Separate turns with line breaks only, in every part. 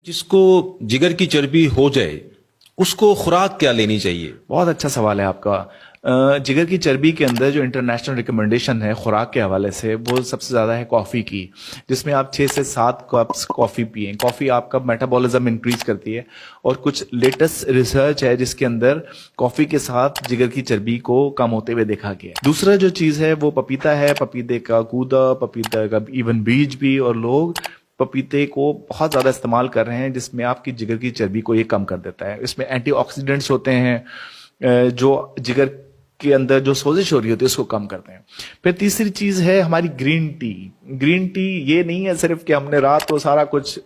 جس کو جگر کی چربی ہو جائے اس کو خوراک کیا لینی چاہیے؟
بہت اچھا سوال ہے آپ کا. جگر کی چربی کے اندر جو انٹرنیشنل ریکمنڈیشن ہے خوراک کے حوالے سے وہ سب سے زیادہ ہے کافی کی، جس میں آپ 6 سے 7 کپس کافی پئیں. کافی آپ کا میٹابولزم انکریز کرتی ہے، اور کچھ لیٹسٹ ریسرچ ہے جس کے اندر کافی کے ساتھ جگر کی چربی کو کم ہوتے ہوئے دیکھا گیا. دوسرا جو چیز ہے وہ پپیتا ہے، پپیتے کا گودا، پپیتا کا ایون بیج بھی، اور لوگ پپیتے کو بہت زیادہ استعمال کر رہے ہیں جس میں آپ کی جگر کی چربی کو یہ کم کر دیتا ہے. اس میں اینٹی آکسیڈنٹس ہوتے ہیں جو جگر کے اندر جو سوزش ہو رہی ہوتی ہے اس کو کم کرتے ہیں. پھر تیسری چیز ہے ہماری گرین ٹی. گرین ٹی یہ نہیں ہے صرف کہ ہم نے رات کو سارا کچھ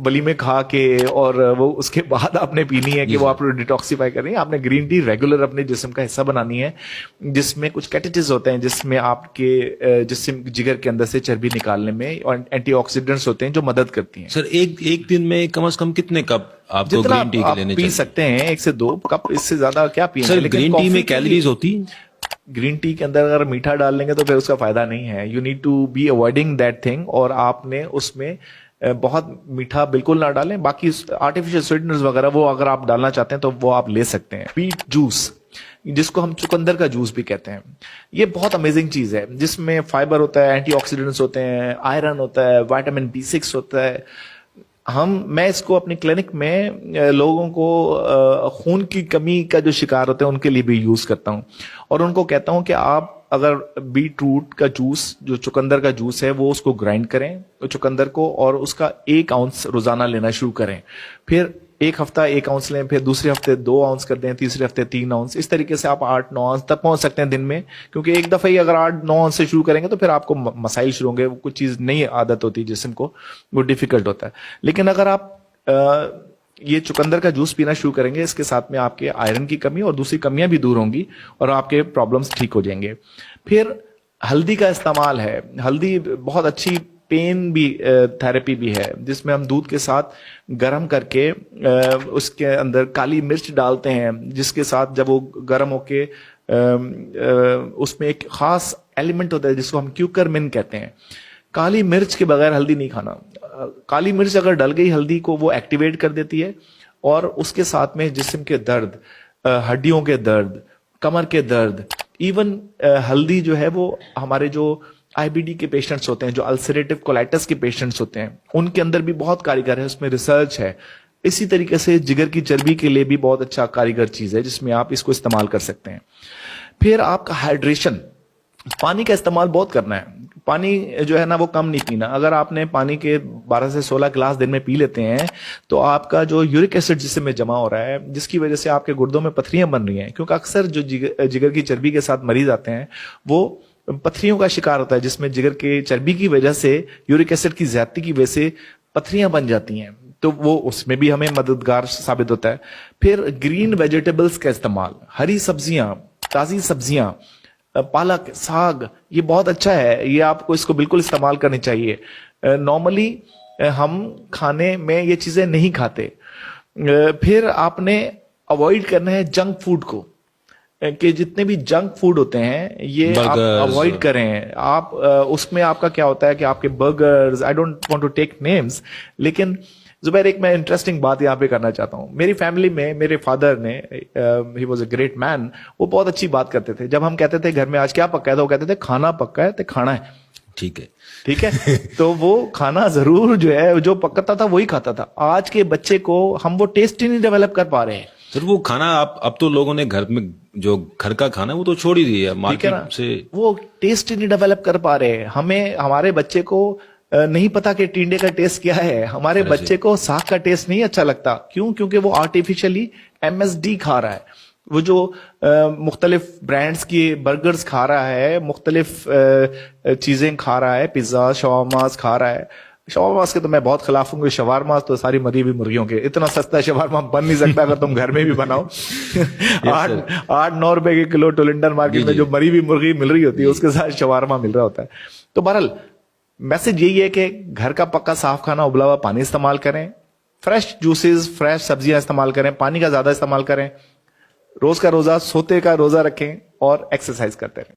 بلی میں کھا کے اور وہ اس کے بعد آپ نے پینی ہے کہ وہ آپ کو ڈیٹاکسیفائی کر رہی ہے. آپ نے گرین ٹی ریگولر اپنے جسم کا حصہ بنانی ہے، جس میں کچھ کیٹیٹز ہوتے ہیں جس میں آپ کے جسم جگر کے اندر سے چربی نکالنے میں، اور اینٹی آکسیڈنٹس ہوتے ہیں جو مدد کرتی ہیں.
سر ایک دن میں کم از کم کتنے کپ آپ کو
جتنا
گرین ٹی کے
آپ
لینے
پی
چاہیے؟
سکتے ہیں 1 سے 2 کپ، اس سے زیادہ کیا پیئیں گے.
سر
لیکن
گرین ٹی میں
کافی
کیلریز ہوتی؟
گرین ٹی کے اندر اگر میٹھا ڈال لیں گے تو پھر اس کا فائدہ نہیں ہے. You need to be avoiding that thing, اور آپ نے اس میں بہت میٹھا بالکل نہ ڈالیں. باقی آرٹیفیشل سویٹنرز وغیرہ وہ اگر آپ ڈالنا چاہتے ہیں تو وہ آپ لے سکتے ہیں. بیٹ جوس، جس کو ہم چقندر کا جوس بھی کہتے ہیں، یہ بہت امیزنگ چیز ہے جس میں فائبر ہوتا ہے، اینٹی آکسیڈنٹس ہوتے ہیں، آئرن ہوتا ہے، وائٹامن B6 ہوتا ہے. میں اس کو اپنی کلینک میں لوگوں کو خون کی کمی کا جو شکار ہوتے ہیں ان کے لیے بھی یوز کرتا ہوں، اور ان کو کہتا ہوں کہ آپ اگر بیٹ روٹ کا جوس، جو چقندر کا جوس ہے، وہ اس کو گرائنڈ کریں چقندر کو، اور اس کا 1 اونس روزانہ لینا شروع کریں. پھر ایک ہفتہ 1 اونس لیں، پھر دوسرے ہفتے 2 اونس کر دیں، تیسرے ہفتے 3 اونس. اس طریقے سے آپ 8-9 اونس تک پہنچ سکتے ہیں دن میں، کیونکہ ایک دفعہ ہی اگر 8-9 اونس سے شروع کریں گے تو پھر آپ کو مسائل شروع ہوں گے. کچھ چیز نئی عادت ہوتی ہے جسم کو، وہ ڈیفیکلٹ ہوتا ہے. لیکن اگر آپ یہ چقندر کا جوس پینا شروع کریں گے، اس کے ساتھ میں آپ کے آئرن کی کمی اور دوسری کمیاں بھی دور ہوں گی، اور آپ کے پرابلمس ٹھیک ہو جائیں گے. پھر ہلدی کا استعمال ہے. ہلدی بہت اچھی پین بھی تھراپی بھی ہے، جس میں ہم دودھ کے ساتھ گرم کر کے اس کے اندر کالی مرچ ڈالتے ہیں، جس کے ساتھ جب وہ گرم ہو کے اس میں ایک خاص ایلیمنٹ ہوتا ہے جس کو ہم کیوکرمن کہتے ہیں. کالی مرچ کے بغیر ہلدی نہیں کھانا. کالی مرچ اگر ڈل گئی ہلدی کو، وہ ایکٹیویٹ کر دیتی ہے، اور اس کے ساتھ میں جسم کے درد، ہڈیوں کے درد، کمر کے درد، ایون ہلدی جو ہے وہ ہمارے جو IBD کے پیشنٹس ہوتے ہیں، جو السریٹو کولائٹس کے پیشنٹس ہوتے ہیں، ان کے اندر بھی بہت کارگر ہے. اس میں ریسرچ ہے. اسی طریقے سے جگر کی چربی کے لیے بھی بہت اچھا کارگر چیز ہے جس میں آپ اس کو استعمال کر سکتے ہیں. پھر آپ کا ہائیڈریشن، پانی کا استعمال بہت کرنا ہے. پانی جو ہے نا وہ کم نہیں پینا. اگر آپ نے پانی کے 12 سے 16 گلاس دن میں پی لیتے ہیں تو آپ کا جو یورک ایسڈ جسم میں جمع ہو رہا ہے، جس کی وجہ سے آپ کے گردوں میں پتھریاں بن رہی ہیں، کیونکہ اکثر جو جگر کی چربی کے ساتھ مریض آتے ہیں وہ پتھریوں کا شکار ہوتا ہے، جس میں جگر کے چربی کی وجہ سے، یورک ایسڈ کی زیادتی کی وجہ سے پتھریاں بن جاتی ہیں، تو وہ اس میں بھی ہمیں مددگار ثابت ہوتا ہے. پھر گرین ویجیٹیبلز کا استعمال، ہری سبزیاں، تازی سبزیاں، پالک، ساگ، یہ بہت اچھا ہے. یہ آپ کو اس کو بالکل استعمال کرنی چاہیے. نارملی ہم کھانے میں یہ چیزیں نہیں کھاتے. پھر آپ نے اوائڈ کرنا ہے جنک فوڈ کو، کہ جتنے بھی جنک فوڈ ہوتے ہیں یہ آپ اوائڈ کریں. آپ اس میں آپ کا کیا ہوتا ہے کہ آپ کے burgers, I don't want to take names, لیکن زبیر ایک میں انٹرسٹنگ بات یہاں پہ کرنا چاہتا ہوں. میری فیملی میں میرے فادر نے، he was a great man, وہ بہت اچھی بات کرتے تھے. جب ہم کہتے تھے گھر میں آج کیا پکا ہے، تو وہ کہتے تھے کھانا پکا ہے تو کھانا ہے.
ٹھیک ہے
ٹھیک ہے. تو وہ کھانا ضرور جو ہے جو پکتا تھا وہی کھاتا تھا. آج کے بچے کو ہم وہ ٹیسٹ ہی نہیں ڈیولپ کر پا رہے ہیں.
سر وہ کھانا اب تو لوگوں نے گھر میں جو گھر کا کھانا وہ تو چھوڑ ہی دیا مارکیٹ سے،
وہ ٹیسٹ نہیں ڈیولپ کر پا رہے. ہمارے بچے کو نہیں پتا کہ ٹینڈے کا ٹیسٹ کیا ہے. ہمارے بچے کو ساگ کا ٹیسٹ نہیں اچھا لگتا. کیوں؟ کیونکہ وہ آرٹیفیشلی MSD کھا رہا ہے. وہ جو مختلف برانڈز کی برگرز کھا رہا ہے، مختلف چیزیں کھا رہا ہے، پیزا، شاورماز کھا رہا ہے. شاورماز کے تو میں بہت خلاف ہوں گے. شاورماز تو ساری مری ہوئی مرغیوں کے، اتنا سستا شاورما بن نہیں سکتا اگر تم گھر میں بھی بناؤ. 8-9 روپے کے کلو ٹولنڈر مارکیٹ میں جو مری ہوئی مرغی مل رہی ہوتی ہے اس کے ساتھ شاورما مل رہا ہوتا ہے. تو بہرحال میسج یہی ہے کہ گھر کا پکا صاف کھانا، ابلا ہوا پانی استعمال کریں، فریش جوسز، فریش سبزیاں استعمال کریں، پانی کا زیادہ استعمال کریں، روز کا روزہ، سوتے کا روزہ رکھیں، اور ایکسرسائز کرتے رہیں.